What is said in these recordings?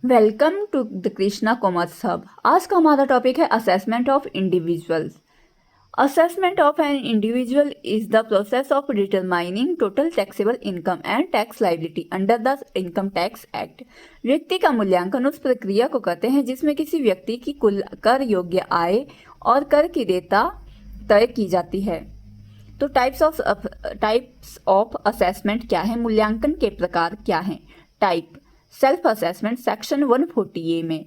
Welcome to the Krishna Commerce Hub. आज का हमारा टॉपिक है assessment of individuals. Assessment of an individual is the process of determining total taxable income and tax liability under the Income Tax Act. व्यक्ति का मूल्यांकन उस प्रक्रिया को कहते हैं जिसमें किसी व्यक्ति की कुल कर योग्य आय और कर की देयता तय की जाती है। तो टाइप्स ऑफ असेसमेंट क्या है, मूल्यांकन के प्रकार क्या हैं? Type self assessment section 140A में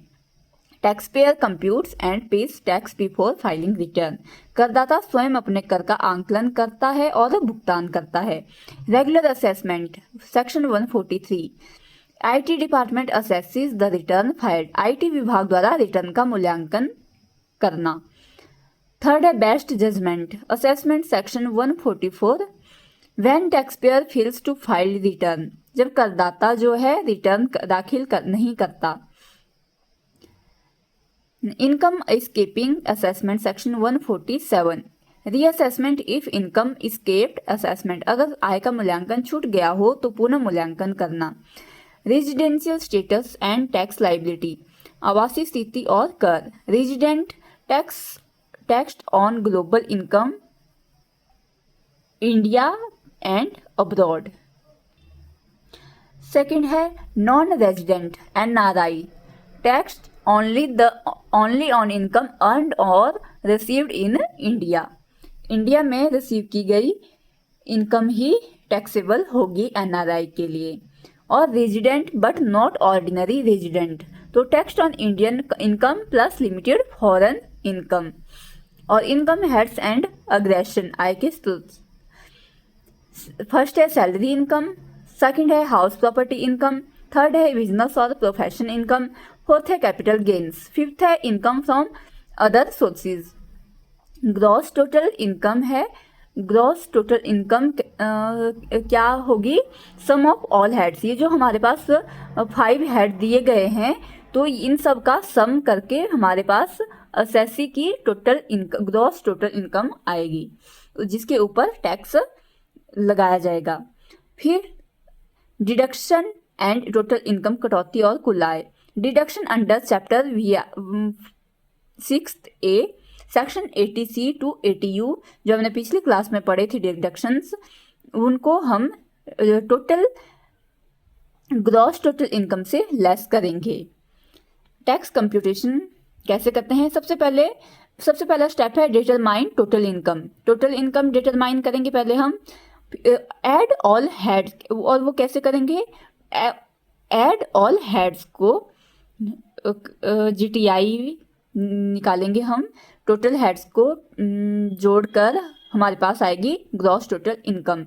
tax payer computes and page tax before filing return. करदाता स्वयं अपने कर का आंकलन करता है और भुगतान करता है। Regular assessment section 143 IT department assesses the return filed. IT विभाग द्वारा रिटर्न का मूल्यांकन करना। थर्ड है best judgement assessment section 144 when taxpayer fails to file return, जब करदाता जो है रिटर्न दाखिल नहीं करता। Income escaping assessment section 147 reassessment if income escaped assessment, अगर आय का मूल्यांकन छूट गया हो तो पुनः मूल्यांकन करना। Residential status and tax liability आवासीय स्थिति और कर। Resident taxed on global income India and abroad. Second है non resident NRI taxed only on income earned और रिसीव्ड इन इंडिया। इंडिया में रिसीव की गई इनकम ही टैक्सेबल होगी एनआरआई के लिए। और resident but not ordinary resident तो taxed on Indian income plus limited foreign income. और इनकम हेड्स एंड अग्रेशन आय के स्रोत। फर्स्ट है सैलरी इनकम, सेकंड है हाउस प्रॉपर्टी इनकम, थर्ड है बिजनेस और प्रोफेशन इनकम, फोर्थ है कैपिटल गेन्स, फिफ्थ है income from other sources. Gross total income है। ग्रॉस टोटल इनकम क्या होगी? सम ऑफ ऑल हेड्स। ये जो हमारे पास 5 हेड दिए गए हैं तो इन सब का सम करके हमारे पास असेसी की total income gross total income आएगी जिसके ऊपर टैक्स लगाया जाएगा। फिर डिडक्शन एंड टोटल इनकम कटौती और कुल आय। Deduction under chapter 6A section 80C to 80U जो हमने पिछली क्लास में पढ़े थे डिडक्शंस, उनको हम टोटल ग्रॉस टोटल इनकम से लेस करेंगे। टैक्स कंप्यूटेशन कैसे करते हैं? सबसे पहला स्टेप है determine total income. Total income determine करेंगे पहले हम। एड ऑल हेड्स, और वो कैसे करेंगे? एड ऑल हेड्स को जीटीआई निकालेंगे हम। टोटल हेड्स को जोड़कर हमारे पास आएगी ग्रॉस टोटल इनकम।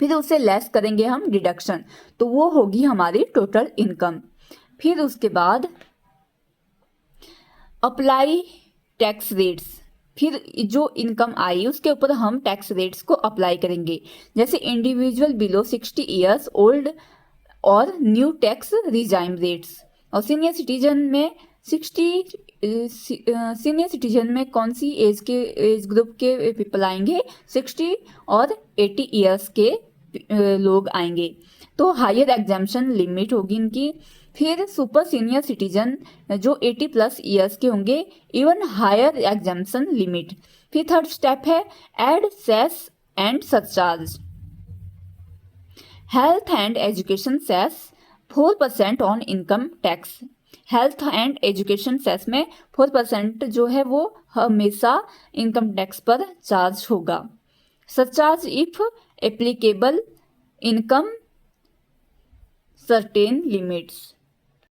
फिर उससे लेस करेंगे हम डिडक्शन तो वो होगी हमारी टोटल इनकम। फिर उसके बाद अप्लाई टैक्स रेट्स। फिर जो इनकम आई उसके ऊपर हम टैक्स रेट्स को अप्लाई करेंगे। जैसे इंडिविजुअल बिलो 60 ईयर्स ओल्ड और न्यू टैक्स रिजाइम रेट्स। और सीनियर सिटीजन में कौन सी एज ग्रुप के पीपल आएंगे? 60 और 80 ईयर्स के लोग आएंगे तो हायर एग्जाम्पशन लिमिट होगी इनकी। फिर सुपर सीनियर सिटीजन जो 80+ ईयर्स के होंगे, इवन हायर एग्जाम्पशन लिमिट। फिर थर्ड स्टेप है add cess and surcharge. Health and education cess 4% on income tax. Health and education cess में 4% जो है वो हमेशा इनकम टैक्स पर चार्ज होगा। Surcharge if applicable income certain limits.